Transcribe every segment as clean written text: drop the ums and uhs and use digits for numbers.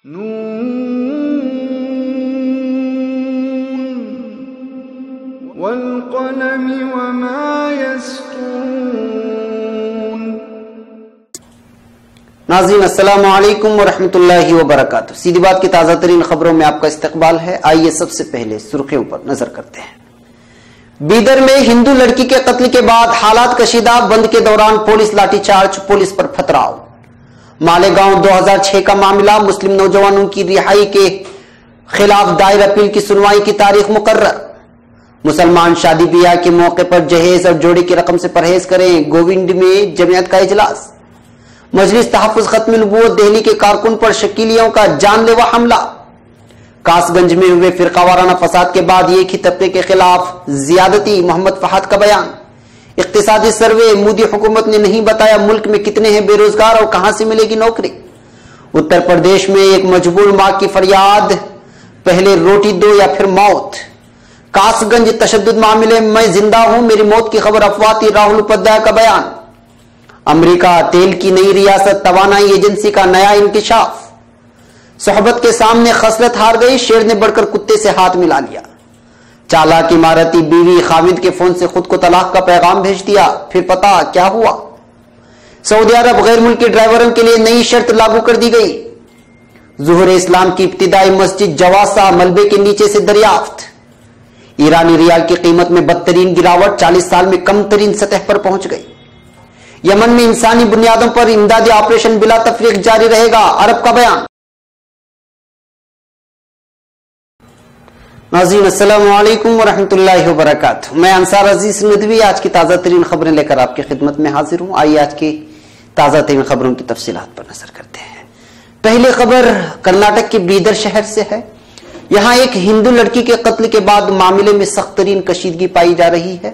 نون والقلم وما يسطرون۔ ناظرین السلام علیکم ورحمۃ اللہ وبرکاتہ۔ سیدھی بات کی تازہ ترین خبروں میں آپ کا استقبال ہے۔ آئیے سب سے پہلے سرخیوں پر نظر کرتے ہیں۔ بیدر میں ہندو لڑکی کے قتل کے بعد حالات کشیدہ، بند کے دوران پولیس لاٹھی چارج، پولیس پر پتھراؤ۔ مالیگاؤں 2006 کا معاملہ، مسلم نوجوانوں کی رہائی کے خلاف دائر اپیل کی سنوائی کی تاریخ مقرر۔ مسلمان شادی بیاہ کے موقع پر جہیز اور جوڑے کی رقم سے پرہیز کریں، گوونڈ میں جمعیت کا اجلاس۔ مجلس تحفظ ختم نبوت، دہلی کے کارکن پر شکیلیوں کا جان لیوا حملہ۔ کاس گنج میں ہوئے فرقہ وارانہ فساد کے بعد ایک ہی طبقے کے خلاف زیادتی، محمد فہد کا بیان۔ اقتصادی سروے، مودی حکومت نے نہیں بتایا ملک میں کتنے ہیں بے روزگار اور کہاں سے ملے گی نوکری۔ اتر پردیش میں ایک مجبور ماں کی فریاد، پہلے روٹی دو یا پھر موت۔ کاس گنج تشدد معاملے میں زندہ ہوں، میری موت کی خبر افواہ تھی، راہل اپادھیائے کا بیان۔ امریکہ تیل کی نئی ریاست، توانائی ایجنسی کا نیا انکشاف۔ صحبت کے سامنے خصلت ہار گئی، شیر نے بڑھ کر کتے سے ہاتھ ملا لیا۔ چالاک اماراتی بیوی خاوند کے فون سے خود کو طلاق کا پیغام بھیج دیا، پھر پتا کیا ہوا۔ سعودی عرب غیر ملکی ڈرائیوروں کے لیے نئی شرط لاگو کر دی گئی۔ ظہور اسلام کی ابتدائی مسجد جواسہ ملبے کے نیچے سے دریافت۔ ایرانی ریال کی قیمت میں بدترین گراوٹ، 40 سال میں کم ترین سطح پر پہنچ گئی۔ یمن میں انسانی بنیادوں پر امدادی آپریشن بلا تفریق جاری رہے گا، عرب کا بیان۔ ناظرین السلام علیکم ورحمۃ اللہ وبرکاتہ۔ میں انصار عزیز ندوی آج کی تازہ ترین خبریں لے کر آپ کی خدمت میں حاضر ہوں۔ آئیے آج کی تازہ ترین خبروں کی تفصیلات پر نظر کرتے ہیں۔ پہلی خبر کرناٹک کے بیدر شہر سے ہے۔ یہاں ایک ہندو لڑکی کے قتل کے بعد معاملے میں سخت ترین کشیدگی پائی جا رہی ہے۔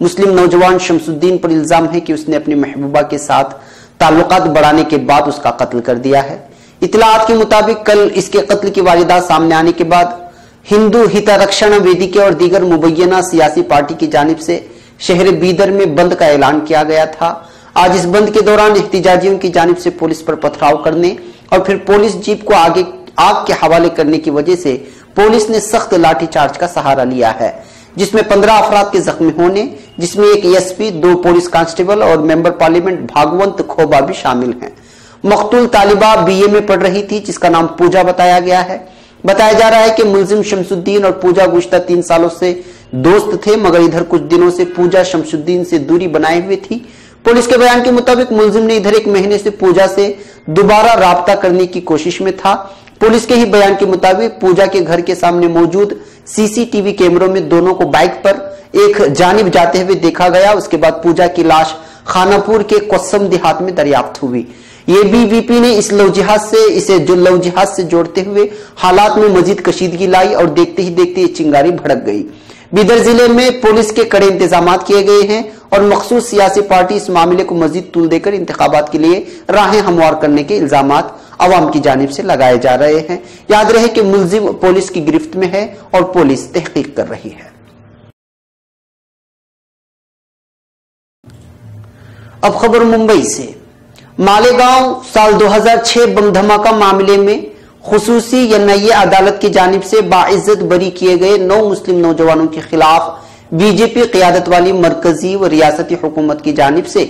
مسلم نوجوان شمس الدین پر الزام ہے کہ اس نے اپنی محبوبہ کے ساتھ تعلقات بڑھانے کے بعد اس کا قتل کر دیا ہے۔ اطلاعات کے مطابق کل اس کے قتل کی واردات سامنے آنے کے بعد ہندو ہتا رکشنا ویدیکے اور دیگر مبینہ سیاسی پارٹی کی جانب سے شہر بیدر میں بند کا اعلان کیا گیا تھا۔ آج اس بند کے دوران احتجاجیوں کی جانب سے پولیس پر پتھراؤ کرنے اور پھر پولیس جیپ کو آگ کے حوالے کرنے کی وجہ سے پولیس نے سخت لاٹھی چارج کا سہارا لیا ہے، جس میں 15 افراد کے زخمی ہونے، جس میں ایک ایس پی، 2 پولیس کانسٹیبل اور ممبر پارلیمنٹ بھاگونت کھوبا بھی شامل ہیں۔ مقتول طالبہ BA میں پڑھ رہی تھی، جس کا نام پوجا بتایا گیا ہے۔ بتایا جا رہا ہے کہ ملزم شمس الدین اور پوجا گزشتہ 3 سالوں سے دوست تھے، مگر ادھر کچھ دنوں سے پوجا شمس الدین سے دوری بنائے ہوئے تھی۔ پولیس کے بیان کے مطابق ملزم نے ادھر 1 مہینے سے پوجا سے دوبارہ رابطہ کرنے کی کوشش میں تھا۔ پولیس کے ہی بیان کے مطابق پوجا کے گھر کے سامنے موجود CCTV کیمروں میں دونوں کو بائک پر ایک جانب جاتے ہوئے دیکھا گیا۔ اس کے بعد پوجا کی لاش خانہ پور کے کوسم دیہات میں دریافت ہوئی۔ یہ BVP نے اسے لو جہاز سے جوڑتے ہوئے حالات میں مزید کشیدگی لائی اور دیکھتے ہی دیکھتے یہ چنگاری بھڑک گئی۔ بیدر ضلع میں پولیس کے کڑے انتظامات کیے گئے ہیں اور مخصوص سیاسی پارٹی اس معاملے کو مزید طول دے کر انتخابات کے لیے راہیں ہموار کرنے کے الزامات عوام کی جانب سے لگائے جا رہے ہیں۔ یاد رہے کہ ملزم پولیس کی گرفت میں ہے اور پولیس تحقیق کر رہی ہے۔ اب خبر ممبئی سے۔ مالیگاؤں سال 2006 بم دھماکہ معاملے میں خصوصی NIA عدالت کی جانب سے باعزت بری کیے گئے 9 مسلم نوجوانوں کے خلاف BJP قیادت والی مرکزی و ریاستی حکومت کی جانب سے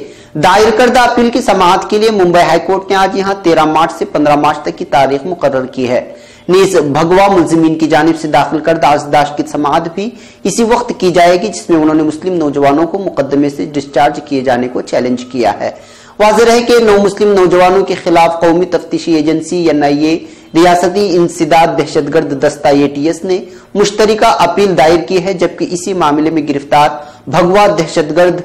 دائر کردہ اپیل کی سماعت کے لیے ممبئی ہائی کورٹ نے آج یہاں 13 مارچ سے 15 مارچ تک کی تاریخ مقرر کی ہے۔ نیز بھگوا ملزمین کی جانب سے داخل کردہ ازداشت کی سماعت بھی اسی وقت کی جائے گی، جس میں انہوں نے مسلم نوجوانوں کو مقدمے سے ڈسچارج کیے جانے کو چیلنج کیا ہے۔ واضح ہے کہ 9 مسلم نوجوانوں کے خلاف قومی تفتیشی ایجنسی NIA، ریاستی انسداد دہشت گرد دستہ ATS نے مشترکہ اپیل دائر کی ہے، جبکہ اسی معاملے میں گرفتار بھگوا دہشت گرد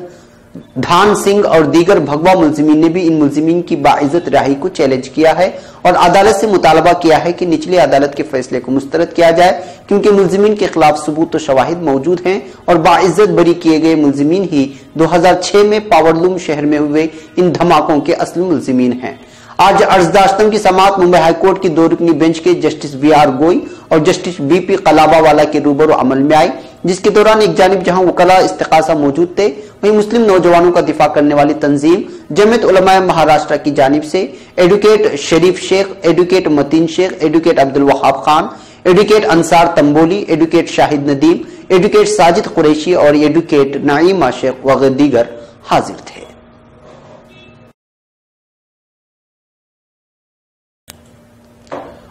دھان سنگھ اور دیگر بھگوا ملزمین نے بھی ان ملزمین کی باعزت رہائی کو چیلنج کیا ہے اور عدالت سے مطالبہ کیا ہے کہ نچلی عدالت کے فیصلے کو مسترد کیا جائے، کیونکہ ملزمین کے خلاف ثبوت و شواہد موجود ہیں اور باعزت بری کیے گئے ملزمین ہی 2006 میں پاورلوم شہر میں ہوئے ان دھماکوں کے اصل ملزمین ہیں۔ आज अर्जदाश्तों की समाअत मुंबई हाई कोर्ट की 2 रुकनी बेंच के जस्टिस BR गोई और जस्टिस BP कलाबावाला के रूबरू अमल में आई, जिसके दौरान एक जानिब जहां वकला इस्तिकासा मौजूद थे, वहीं मुस्लिम नौजवानों का दिफा करने वाली तंजीम जमीयत उलमाए महाराष्ट्र की जानिब से advocate Sharif Shaikh, advocate Matin Shaikh, advocate Abdul Wahab Khan, advocate Ansar Tamboli, advocate Shahid Nadeem, advocate Sajid Qureshi और एडवोकेट नाइमा शेख वगैरह दीगर हाजिर थे।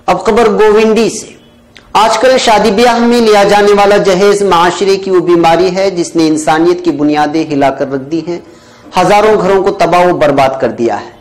अब खबर गोविंदी से। आजकल शादी ब्याह में लिया जाने वाला जहेज माशरे की वो बीमारी है जिसने इंसानियत की बुनियादें हिलाकर रख दी हैं, हजारों घरों को तबाह व बर्बाद कर दिया है।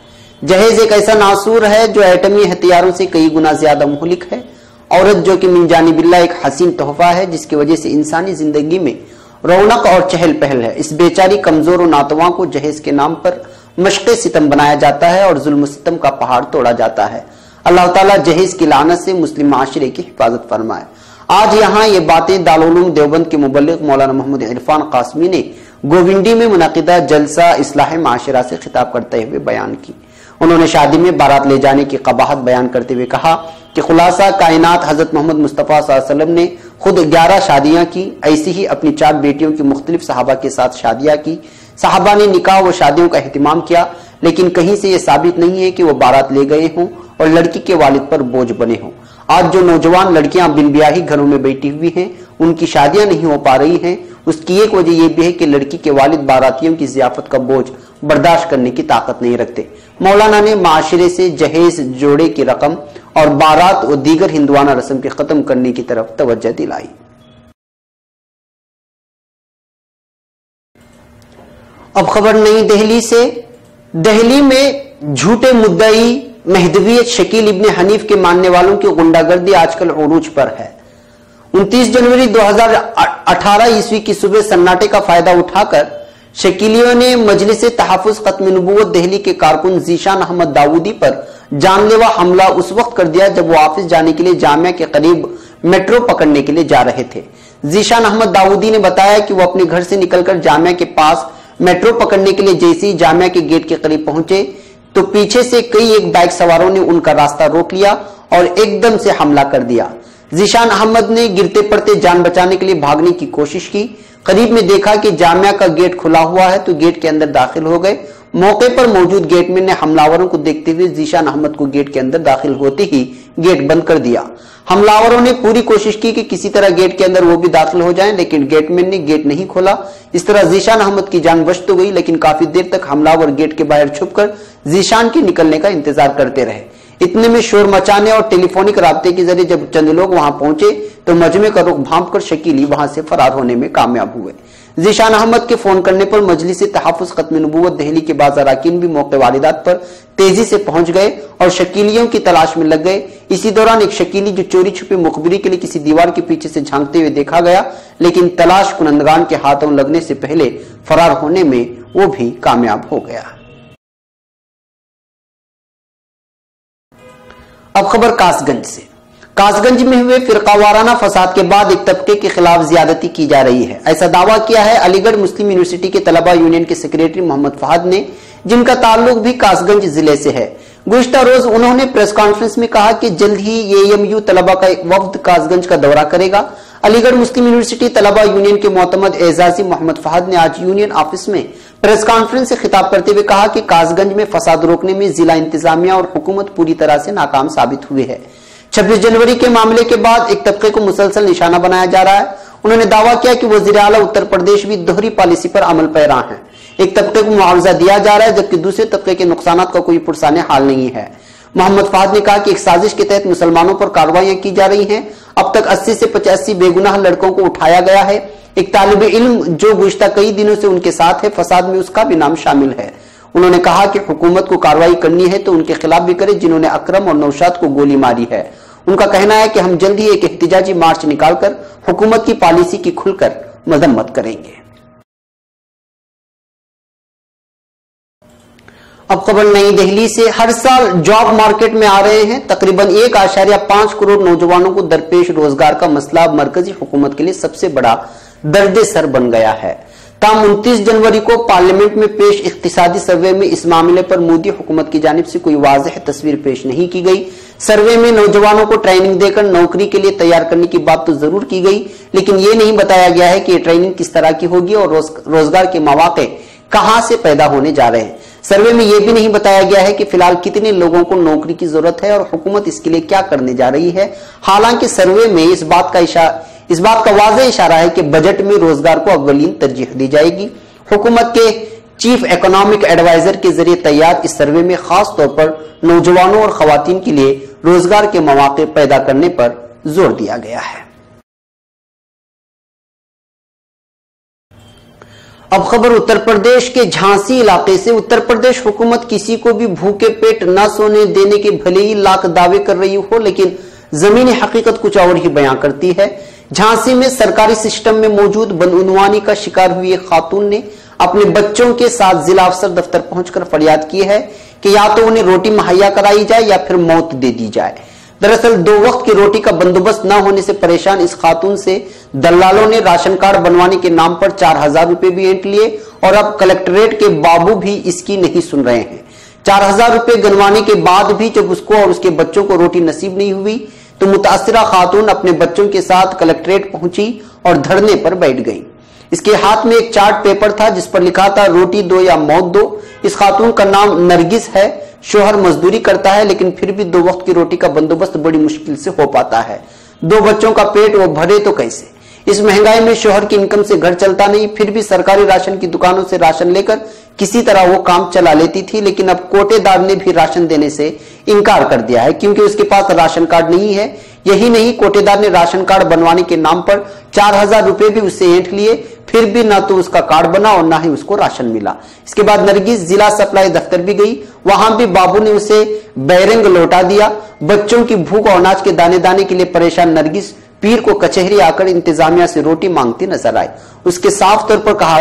जहेज एक ऐसा नासूर है जो एटमी हथियारों से कई गुना ज्यादा मुहलिक है। औरत जो कि मिन जानिबिल्लाह एक हसीन तोहफा है जिसकी वजह से इंसानी जिंदगी में रौनक और चहल पहल है, इस बेचारी कमजोर और नातवा को जहेज के नाम पर मशक़े सितम बनाया जाता है और जुल्म सितम का पहाड़ तोड़ा जाता है। अल्लाह ताला जहेज की लानत से मुस्लिम माशरे की हिफाजत फरमाए। आज यहाँ ये बातें दारुल उलूम देवबंद के मुबल्लिग मौलाना मोहम्मद इरफान कासमी ने गोविंदी में मुनक़िदा जलसा इस्लाह माशरा से खिताब करते हुए बयान की। उन्होंने शादी में बारात ले जाने की कबाहत बयान करते हुए कहा कि खुलासा कायनात हजरत मोहम्मद मुस्तफ़ा सल्लल्लाहु अलैहि वसल्लम ने खुद 11 शादियां की, ऐसी ही अपनी 4 बेटियों की मुख्तलिफ सहाबा के साथ शादियां की। सहाबा ने निकाह व शादियों का एहतिमाम किया, लेकिन कहीं से यह साबित नहीं है कि वो बारात ले गए हों और लड़की के वालिद पर बोझ बने हों। आज जो नौजवान लड़कियां बिन ब्याही घरों में बैठी हुई हैं, उनकी शादियां नहीं हो पा रही हैं, उसकी एक वजह यह भी है कि लड़की के वालिद बारातियों की जियाफत का बोझ बर्दाश्त करने की ताकत नहीं रखते। मौलाना ने माशरे से जहेज जोड़े की रकम और बारात और दीगर हिंदुआना रस्म के खत्म करने की तरफ तवज्जो दिलाई। अब खबर नई दिल्ली से। दिल्ली में झूठे मुद्दई महदवियत शकील इब्ने हनीफ के मानने वालों की गुंडागर्दी आजकल उरूज पर है। 29 जनवरी 2018 ईस्वी की सुबह सन्नाटे का फायदा उठाकर शकीलियों ने मजलिस तहफ़्फ़ुज़ खत्म नबूवत दिल्ली के कारकुन ज़ीशान अहमद दाऊदी पर जानलेवा हमला उस वक्त कर दिया जब वो ऑफिस जाने के लिए जामिया के करीब मेट्रो पकड़ने के लिए जा रहे थे। ज़ीशान अहमद दाऊदी ने बताया कि वो अपने घर से निकलकर जामिया के पास मेट्रो पकड़ने के लिए जैसे ही जामिया के गेट के करीब पहुंचे तो पीछे से कई एक बाइक सवारों ने उनका रास्ता रोक लिया और एकदम से हमला कर दिया। ज़ीशान अहमद ने गिरते पड़ते जान बचाने के लिए भागने की कोशिश की। करीब में देखा कि जामिया का गेट खुला हुआ है तो गेट के अंदर दाखिल हो गए। मौके पर मौजूद गेटमैन ने हमलावरों को देखते हुए ज़ीशान अहमद को गेट के अंदर दाखिल होते ही गेट बंद कर दिया। हमलावरों ने पूरी कोशिश की कि किसी तरह गेट के अंदर वो भी दाखिल हो जाएं, लेकिन गेटमैन ने गेट नहीं खोला। इस तरह ज़ीशान अहमद की जान बच तो गई, लेकिन काफी देर तक हमलावर गेट के बाहर छुपकर ज़ीशान के निकलने का इंतजार करते रहे। इतने में शोर मचाने और टेलीफोनिक राब्ते के जरिए जब चंद लोग वहां पहुंचे तो मजमे का रुख भांपकर शकीली वहां से फरार होने में कामयाब हुए। ज़ीशान अहमद के फोन करने पर मजलिस तहफ़्फ़ुज़ खत्म नबूवत दिल्ली के बाज़ अराकीन भी मौके वालिदात पर तेजी से पहुंच गए और शकीलियों की तलाश में लग गए। इसी दौरान एक शकीली जो चोरी छुपी मुखबिरी के लिए किसी दीवार के पीछे से झांकते हुए देखा गया, लेकिन तलाश कुनंदगान के हाथों लगने से पहले फरार होने में वो भी कामयाब हो गया। अब खबर कासगंज से। कासगंज में हुए फिरकावाराना फसाद के बाद एक तबके के खिलाफ ज्यादती की जा रही है, ऐसा दावा किया है अलीगढ़ मुस्लिम यूनिवर्सिटी के तलबा यूनियन के सेक्रेटरी मोहम्मद फहद ने, जिनका ताल्लुक भी कासगंज जिले से है। गुज़िश्ता रोज उन्होंने प्रेस कॉन्फ्रेंस में कहा कि जल्द ही एएमयू तलबा का एक वफ्द कासगंज का दौरा करेगा। अलीगढ़ मुस्लिम यूनिवर्सिटी तलबा यूनियन के मोतमद एजाजी मोहम्मद फहद ने आज यूनियन ऑफिस में प्रेस कॉन्फ्रेंस से खिताब करते हुए कहा कि कासगंज में फसाद रोकने में जिला इंतजामिया और हुकूमत पूरी तरह से नाकाम साबित हुई है। 26 जनवरी के मामले के बाद एक तबके को मुसलसल निशाना बनाया जा रहा है। उन्होंने दावा किया कि वज़ीर आला उत्तर प्रदेश भी दोहरी पॉलिसी पर अमल पैरा है। एक तबके को मुआवजा दिया जा रहा है जबकि दूसरे तबके के नुकसानात का कोई पुरसाने हाल नहीं है। मोहम्मद फहद ने कहा कि एक साजिश के तहत मुसलमानों पर कार्रवाइयां की जा रही हैं। अब तक 80 से 85 बेगुनाह लड़कों को उठाया गया है। एक तालिबे इल्म जो गुज़िश्ता कई दिनों से उनके साथ है, फसाद में उसका भी नाम शामिल है। उन्होंने कहा कि हुकूमत को कार्रवाई करनी है तो उनके खिलाफ भी करे जिन्होंने अकरम और नौशाद को गोली मारी है। उनका कहना है कि हम जल्द ही एक एहतिजाजी मार्च निकालकर हुकूमत की पॉलिसी की खुलकर मजम्मत करेंगे। अब खबर नई दिल्ली से। हर साल जॉब मार्केट में आ रहे हैं तकरीबन 1.5 करोड़ नौजवानों को दरपेश रोजगार का मसला अब मरकजी हुकूमत के लिए सबसे बड़ा दर्द सर बन गया है। ताहम 29 जनवरी को पार्लियामेंट में पेश इक्तिसादी सर्वे में इस मामले पर मोदी हुकूमत की जानिब से कोई वाज़ेह तस्वीर पेश नहीं की गई। सर्वे में नौजवानों को ट्रेनिंग देकर नौकरी के लिए तैयार करने की बात तो जरूर की गई, लेकिन ये नहीं बताया गया है कि ये ट्रेनिंग किस तरह की होगी और रोजगार के मौके कहां से पैदा होने जा रहे हैं। सर्वे में यह भी नहीं बताया गया है कि फिलहाल कितने लोगों को नौकरी की जरूरत है और हुकूमत इसके लिए क्या करने जा रही है। हालांकि सर्वे में इस बात का वाज़ेह इशारा है कि बजट में रोजगार को अव्वलीन तरजीह दी जाएगी। हुकूमत के चीफ इकोनॉमिक एडवाइजर के जरिए तैयार इस सर्वे में खास तौर पर नौजवानों और खवातीन के लिए रोजगार के मौके पैदा करने पर जोर दिया गया है। अब खबर उत्तर प्रदेश के झांसी इलाके से। उत्तर प्रदेश हुकूमत किसी को भी भूखे पेट न सोने देने के भले ही लाख दावे कर रही हो, लेकिन जमीनी हकीकत कुछ और ही बयां करती है। झांसी में सरकारी सिस्टम में मौजूद बदउनवानी का शिकार हुई एक खातून ने अपने बच्चों के साथ जिला अफसर दफ्तर पहुंचकर फरियाद की है कि या तो उन्हें रोटी मुहैया कराई जाए या फिर मौत दे दी जाए। दरअसल 2 वक्त की रोटी का बंदोबस्त न होने से परेशान इस खातून से दलालों ने राशन कार्ड बनवाने के नाम पर 4000 रुपए भी ऐंठ लिए और अब कलेक्ट्रेट के बाबू भी इसकी नहीं सुन रहे हैं। 4000 रुपए गनवाने के बाद भी जब उसको और उसके बच्चों को रोटी नसीब नहीं हुई तो मुतासिरा खातून अपने बच्चों के साथ कलेक्ट्रेट पहुंची और धरने पर बैठ गई। इसके हाथ में एक चार्ट पेपर था जिस पर लिखा था रोटी दो या मौत दो। इस खातून का नाम नरगिस है। शोहर मजदूरी करता है, लेकिन फिर भी 2 वक्त की रोटी का बंदोबस्त बड़ी मुश्किल से हो पाता है। 2 बच्चों का पेट वो भरे तो कैसे। इस महंगाई में शोहर की इनकम से घर चलता नहीं, फिर भी सरकारी राशन की दुकानों से राशन लेकर किसी तरह वो काम चला लेती थी। लेकिन अब कोटेदार ने भी राशन देने से इनकार कर दिया है क्योंकि उसके पास राशन कार्ड नहीं है। यही नहीं, कोटेदार ने राशन कार्ड बनवाने के नाम पर 4000 रुपए भी उससे ऐंठ लिए, फिर भी ना तो उसका कार्ड बना और ना ही उसको राशन मिला। इसके बाद नरगिस जिला सप्लाई दफ्तर भी गई, वहां भी बाबू ने उसे बैरंग लौटा दिया। बच्चों की भूख और अनाज के दाने दाने के लिए परेशान नरगिस पीर को कचहरी आकर इंतजामिया से रोटी मांगती नजर आई। उसके साफ तौर पर कहा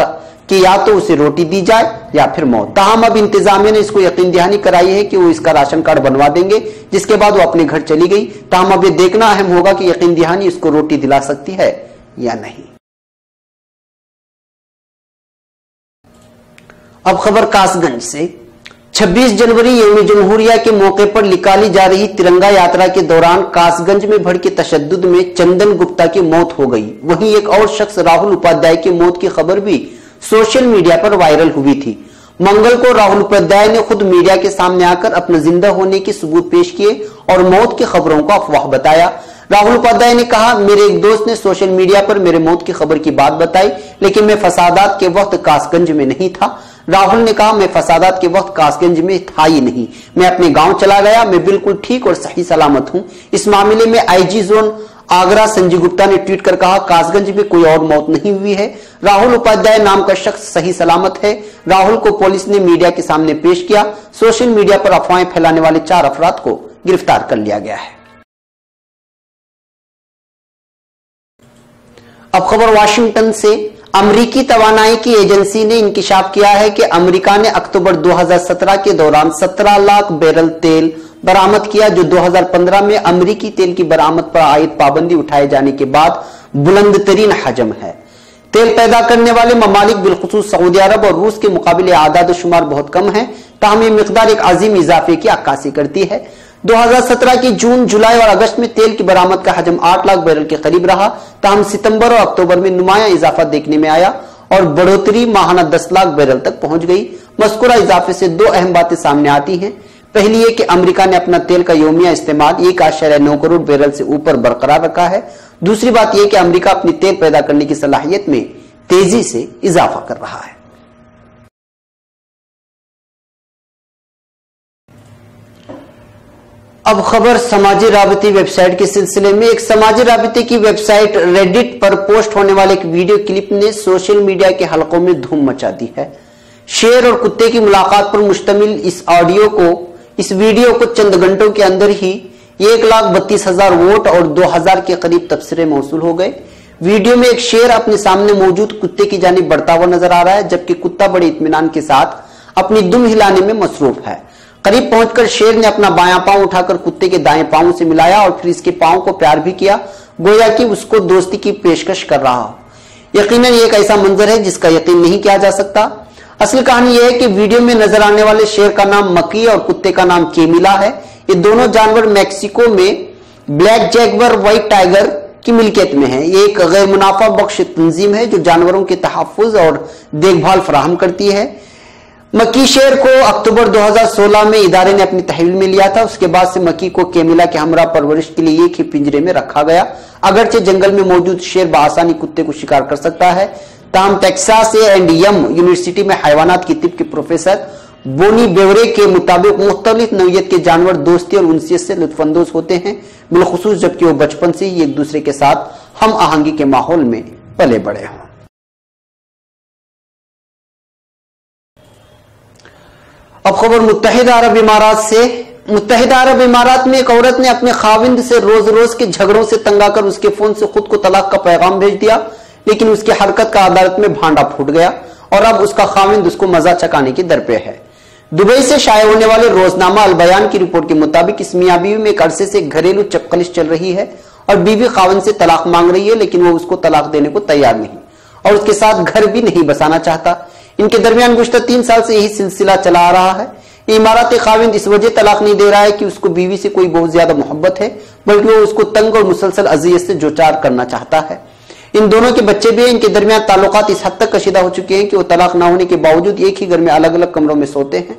कि या तो उसे रोटी दी जाए या फिर मौत। ताहम अब इंतजामिया ने इसको यकीन दहानी कराई है कि वो इसका राशन कार्ड बनवा देंगे, जिसके बाद वो अपने घर चली गई। ताहम अब ये देखना अहम होगा कि यकीन दहानी इसको रोटी दिला सकती है या नहीं। अब खबर कासगंज से। 26 जनवरी यौम जमहूरिया के मौके पर निकाली जा रही तिरंगा यात्रा के दौरान कासगंज में भड़के तशद्दुद में चंदन गुप्ता की मौत हो गई। वहीं एक और शख्स राहुल उपाध्याय की मौत की खबर भी सोशल मीडिया पर वायरल हुई थी। मंगल को राहुल उपाध्याय ने खुद मीडिया के सामने आकर अपने जिंदा होने के सबूत पेश किए और मौत की खबरों को अफवाह बताया। राहुल उपाध्याय ने कहा, मेरे एक दोस्त ने सोशल मीडिया पर मेरे मौत की खबर की बात बताई, लेकिन मैं फसादात के वक्त कासगंज में नहीं था। राहुल ने कहा, मैं फसादात के वक्त कासगंज में था ही नहीं, मैं अपने गांव चला गया, मैं बिल्कुल ठीक और सही सलामत हूं। इस मामले में आईजी जोन आगरा संजय गुप्ता ने ट्वीट कर कहा, कासगंज में कोई और मौत नहीं हुई है। राहुल उपाध्याय नाम का शख्स सही सलामत है। राहुल को पुलिस ने मीडिया के सामने पेश किया। सोशल मीडिया पर अफवाहें फैलाने वाले 4 अफराद को गिरफ्तार कर लिया गया है। अब खबर वाशिंगटन से। अमेरिकी तवानाई की एजेंसी ने इंकिशाफ किया है कि अमेरिका ने अक्टूबर 2017 के दौरान 17 लाख बैरल तेल बरामद किया, जो 2015 में अमेरिकी तेल की बरामद पर आयद पाबंदी उठाए जाने के बाद बुलंद तरीन हजम है। तेल पैदा करने वाले ममालिक बिलखुसूस सऊदी अरब और रूस के मुकाबले आदाद शुमार बहुत कम है, ताहम ये मिकदार एक अजीम इजाफे की अक्कासी करती है। 2017 की जून, जुलाई और अगस्त में तेल की बरामद का हजम 8 लाख बैरल के करीब रहा। ताहम सितंबर और अक्टूबर में नुमाया इजाफा देखने में आया और बढ़ोतरी माहाना 10 लाख बैरल तक पहुंच गई। मज़कूरा इजाफे से 2 अहम बातें सामने आती हैं। पहली ये कि अमेरिका ने अपना तेल का यौमिया इस्तेमाल 1.9 करोड़ बैरल से ऊपर बरकरार रखा है। दूसरी बात यह कि अमेरिका अपनी तेल पैदा करने की सलाहियत में तेजी से इजाफा कर रहा है। अब खबर समाजी राबते वेबसाइट के सिलसिले में। एक समाजी राबते की वेबसाइट रेडिट पर पोस्ट होने वाले एक वीडियो क्लिप ने सोशल मीडिया के हलकों में धूम मचा दी है। शेर और कुत्ते की मुलाकात पर मुश्तमिल इस वीडियो को चंद घंटों के अंदर ही 1,32,000 वोट और 2,000 के करीब तबसरे मौसूल हो गए। वीडियो में एक शेर अपने सामने मौजूद कुत्ते की जानिब बढ़ता हुआ नजर आ रहा है, जबकि कुत्ता बड़े इत्मीनान के साथ अपनी दुम हिलाने में मसरूफ है। करीब पहुंचकर शेर ने अपना बायां पांव उठाकर कुत्ते के दाएं पांव से मिलाया और फिर इसके पांव को प्यार भी किया, गोया कि उसको दोस्ती की पेशकश कर रहा हो। यकीनन ये एक ऐसा मंजर है जिसका यकीन नहीं किया जा सकता। असल कहानी यह है कि वीडियो में नजर आने वाले शेर का नाम मकी और कुत्ते का नाम केमिला है। ये दोनों जानवर मैक्सिको में ब्लैक जैगवर व्हाइट टाइगर की मिल्कियत में है। ये एक गैर मुनाफा बख्श तंजीम है जो जानवरों के तहफ्फुज और देखभाल फराहम करती है। मक्की शेर को अक्टूबर 2016 में इदारे ने अपनी तहवील में लिया था। उसके बाद से मक्की को केमिला के हमरा परवरिश के लिए एक ही पिंजरे में रखा गया। अगरचे जंगल में मौजूद शेर बआसानी कुत्ते को शिकार कर सकता है, ताहम टेक्सास A&M यूनिवर्सिटी में हैवानात की तिब के प्रोफेसर बोनी बेवरे के मुताबिक मुख्तलिफ नौइयत के जानवर दोस्ती और उनसियत से लुत्फानंदोज होते हैं, बिलखुसूस जबकि वो बचपन से ही एक दूसरे के साथ हम आहंगी के माहौल में पले बड़े हों। अब खबर मुत्तहिदा अरब इमारात से। मुत्तहिदा अरब इमारात में एक औरत ने अपने खाविंद से रोज रोज के झगड़ों से तंग आकर उसके फोन से खुद को तलाक का पैगाम भेज दिया, लेकिन उसकी हरकत का अदालत में भांडा फूट गया और अब उसका खाविंद उसको मजा चकाने की दर पे है। दुबई से शाये होने वाले रोजनामा अल बयान की रिपोर्ट के मुताबिक इस मियां बीवी में एक अरसे से घरेलू चपकलिश चल रही है और बीवी खाविंद से तलाक मांग रही है, लेकिन वो उसको तलाक देने को तैयार नहीं और उसके साथ घर भी नहीं बसाना चाहता। इनके दरमियान गुज़श्ता 3 साल से यही सिलसिला चला आ रहा है। इमाराती खाविंद इस वजह तलाक नहीं दे रहा है कि उसको बीवी से कोई बहुत ज्यादा मोहब्बत है, बल्कि वो उसको तंग और मुसलसल अजियत से जोचार करना चाहता है। इन दोनों के बच्चे भी हैं। इनके दरमियान ताल्लुकात इस हद तक कशीदा हो चुके हैं कि वो तलाक ना होने के बावजूद एक ही घर में अलग अलग कमरों में सोते हैं।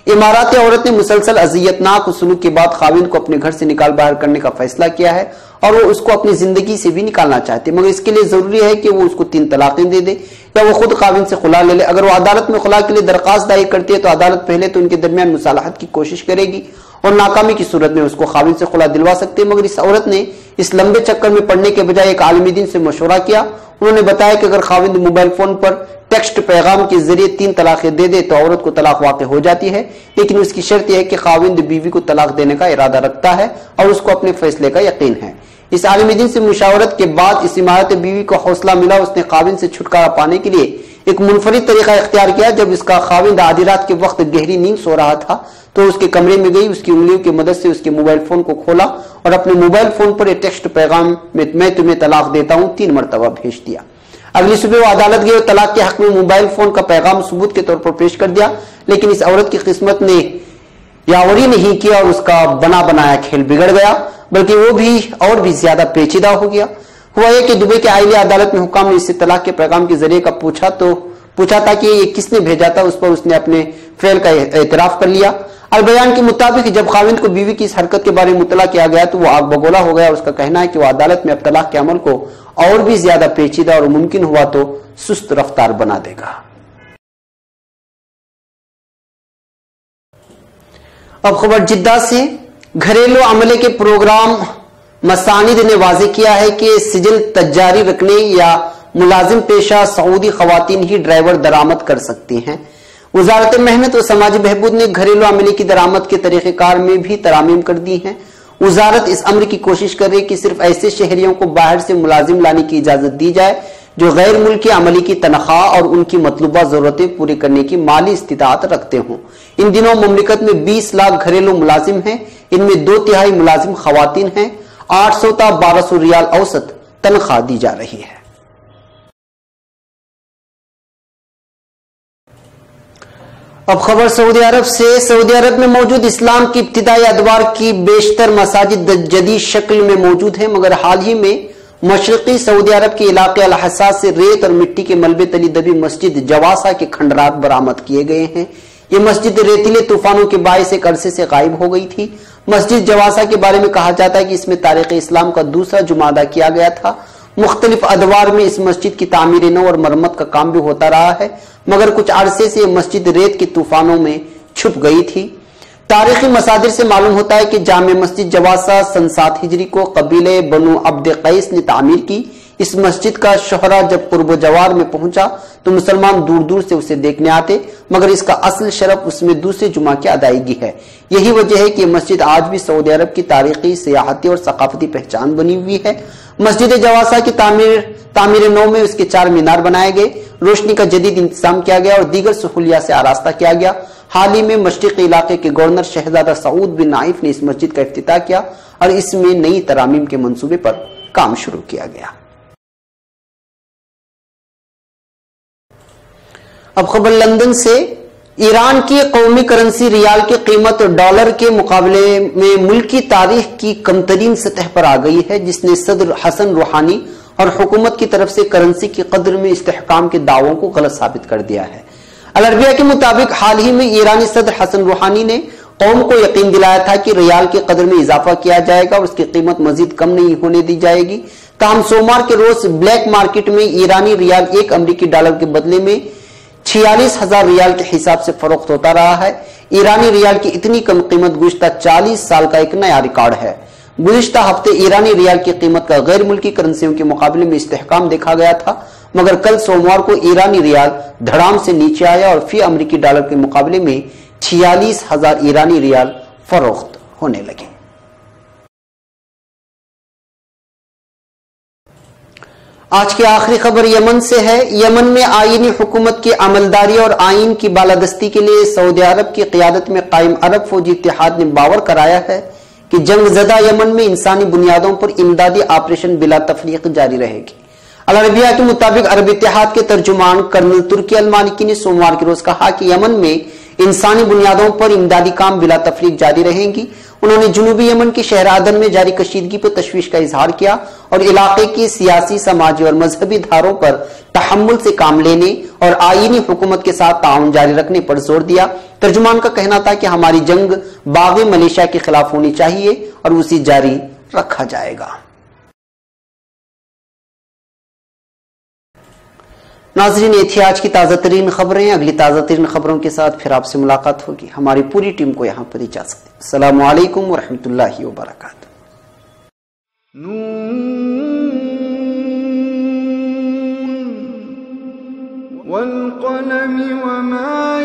इमाराती औरत ने मुसलसल अजियतनाक सलूक के बाद खाविंद को अपने घर से निकाल बाहर करने का फैसला किया है और वो उसको अपनी जिंदगी से भी निकालना चाहते, मगर इसके लिए जरूरी है कि वो उसको 3 तलाकें दे दे या वो खुद खाविंद से खुला ले ले। अगर वो अदालत में खुला के लिए दरखास्त दायर करती है तो अदालत पहले तो उनके दरमियान मुसालहत की कोशिश करेगी और नाकामी की सूरत में उसको खाविंद से खुला दिलवा सकते हैं। मगर इस औरत ने इस लंबे चक्कर में पड़ने के बजाय एक आलिम दीन से मशवरा किया। उन्होंने बताया कि अगर खाविंद मोबाइल फोन पर टेक्स्ट पैगाम के जरिए 3 तलाकें दे दे तो औरत को तलाक वाक़ हो जाती है, लेकिन उसकी शर्त यह है कि खाविंद बीवी को तलाक देने का इरादा रखता है और उसको अपने फैसले का यकीन है। इस आलिम दीन से मुशावरत के बाद इस इमारत बीवी को हौसला मिला। उसने खाविंद से छुटकारा पाने के लिए एक मुनफरिद तरीका इख्तियार किया। जब इसका खाविंद आधी रात के वक्त गहरी नींद सो रहा था तो उसके कमरे में गई, उसकी उंगलियों की मदद से उसके मोबाइल फोन को खोला और अपने मोबाइल फोन पर एक टेक्स्ट पैगाम में मैं तुम्हें तलाक देता हूं 3 मरतबा भेज दिया। अगली सुबह वो अदालत गए और तलाक के हक में मोबाइल फोन का पैगाम सबूत के तौर पर पेश कर दिया, लेकिन इस औरत की किस्मत ने यावरी नहीं किया और उसका बना बनाया खेल बिगड़ गया, बल्कि वो भी और भी ज्यादा पेचीदा हो गया। हुआ यह कि दुबई के आईली अदालत में हुकाम ने इससे तलाक के पैगाम के जरिए का पूछा था कि ये किसने भेजा था। उस पर उसने अपने फेल का एतराफ कर लिया। अल बयान के मुताबिक जब खाविंद को बीवी की इस हरकत के बारे में मुतला किया गया तो वो आग बगोला हो गया। उसका कहना है कि वो अदालत में अब तलाक के अमल को और भी ज्यादा पेचीदा और मुमकिन हुआ तो सुस्त रफ्तार बना देगा। अब खबर जिद्दा से। घरेलू अमले के प्रोग्राम मसानिद ने वाज़ेह किया है कि सिजिल तजारी रखने या मुलाजिम पेशा सऊदी खवातीन ही ड्राइवर दरामद कर सकती हैं। वजारत मेहनत व समाजी बहबूद ने घरेलू अमले की दरामद के तरीक़ेकार में भी तरामीम कर दी हैं। वजारत इस अम्र की कोशिश कर रही है कि सिर्फ ऐसे शहरियों को बाहर से मुलाजिम लाने की इजाजत दी जाए जो गैर मुल्की अमली की तनख्वाह और उनकी मतलूबा जरूरतें पूरी करने की माली इस्तिताअत रखते हों। इन दिनों मुमलिकत में 20 लाख घरेलू मुलाजिम हैं। इनमें 2/3 मुलाजिम खवातीन हैं। 800 ता 1200 रियाल औसत तनख्वाह दी जा रही है। अब खबर सऊदी अरब से। सऊदी अरब में मौजूद इस्लाम की इब्तिदाई अदवार की बेशतर मसाजिद जदीद शक्ल में मौजूद है, मगर हाल ही में मशरकी सऊदी अरब के इलाके अल हसास से रेत और मिट्टी के मलबे तली दबी मस्जिद जवासा के खंडरात बरामद किए गए हैं। ये मस्जिद रेतीले तूफानों के बायस एक अरसे से गायब हो गई थी। मस्जिद जवासा के बारे में कहा जाता है कि इसमें तारीख इस्लाम का दूसरा जुमा अदा किया गया था। मुख्तलिफ अदवार में इस मस्जिद की तामीर नौ और मरम्मत का काम भी होता रहा है, मगर कुछ अरसे से मस्जिद रेत के तूफानों में छुप गई थी। तारीखी मसादिर से मालूम होता है कि जामे मस्जिद जवासा सन 7 हिजरी को कबीले बनु अब्द कैस ने तामीर की। इस मस्जिद का शोहरा जब कुर्ब जवार में पहुंचा तो मुसलमान दूर दूर से उसे देखने आते, मगर इसका असल शरफ उसमें दूसरे जुमा की अदायगी है। यही वजह है कि मस्जिद आज भी सऊदी अरब की तारीखी, सियाहती और सकाफती पहचान बनी हुई है। मस्जिद जवासा की तामीर नौ में उसके 4 मीनार बनाए गए, रोशनी का जदीद इंतजाम किया गया और दीगर सहूलियात से आरास्ता किया गया। हाल ही में मशरिकी इलाके के गवर्नर शहजादा सऊद बिन नाइफ ने इस मस्जिद का इफ्तिताह किया और इसमें नई तरामीम के मंसूबे पर काम शुरू किया गया। اب خبر لندن سے، ایران کی قومی کرنسی ریال کی قیمت ڈالر کے مقابلے میں ملکی تاریخ کی کمترین سطح پر آ گئی ہے، جس نے صدر حسن روحانی اور حکومت کی طرف سے کرنسی کی قدر میں استحکام کے دعووں کو غلط ثابت کر دیا ہے۔ العربیہ کے مطابق حال ہی میں ایرانی صدر حسن روحانی نے قوم کو یقین دلایا تھا کہ ریال کی قدر میں اضافہ کیا جائے گا اور اس کی قیمت مزید کم نہیں ہونے دی جائے گی۔ تاہم سوموار کے روز بلیک مارکیٹ میں ایرانی ریال ایک امریکی ڈالر کے بدلے میں 46,000 ریال کے حساب سے فروخت ہوتا رہا ہے۔ ایرانی ریال کی اتنی کم قیمت گزشتہ 40 سال کا ایک نیا ریکارڈ ہے۔ گزشتہ ہفتے ایرانی ریال کی قیمت کا غیر ملکی کرنسیوں کے مقابلے میں استحکام دیکھا گیا تھا، مگر کل سوموار کو ایرانی ریال دھڑام سے نیچے آیا اور فی امریکی ڈالر کے مقابلے میں 46,000 ایرانی ریال فروخت ہونے لگے۔ آج کی آخری خبر یمن سے ہے۔ یمن میں آئینی حکومت کی عملداری اور آئین کی بالادستی کے لیے سعودی عرب کی قیادت میں قائم عرب فوجی اتحاد نے باور کرایا ہے کہ جنگ زدہ یمن میں انسانی بنیادوں پر امدادی آپریشن بلا تفریق جاری رہے گی۔ العربیہ کے مطابق عرب اتحاد کے ترجمان کرنل ترکی المالکی نے سوموار کے روز کہا کہ یمن میں انسانی بنیادوں پر امدادی کام بلا تفریق جاری رہیں گی۔ انہوں نے جنوبی یمن کے شہر عدن میں جاری کشیدگی پر تشویش کا اظہار کیا اور علاقے کی سیاسی، سماجی اور مذہبی دھاروں پر تحمل سے کام لینے اور آئینی حکومت کے ساتھ تعاون جاری رکھنے پر زور دیا۔ ترجمان کا کہنا تھا کہ ہماری جنگ باغی ملیشیا کے خلاف ہونی چاہیے اور اسے جاری رکھا جائے گا۔ ناظرین، یہ تھی آج کی تازہ ترین خبریں۔ اگلی تازہ ترین خبروں کے ساتھ پھر آپ سے ملاقات ہوگی۔ ہماری پوری ٹیم کو یہاں پر اجازت۔ السلام علیکم ورحمۃ اللہ وبرکاتہ۔ نون والقلم وما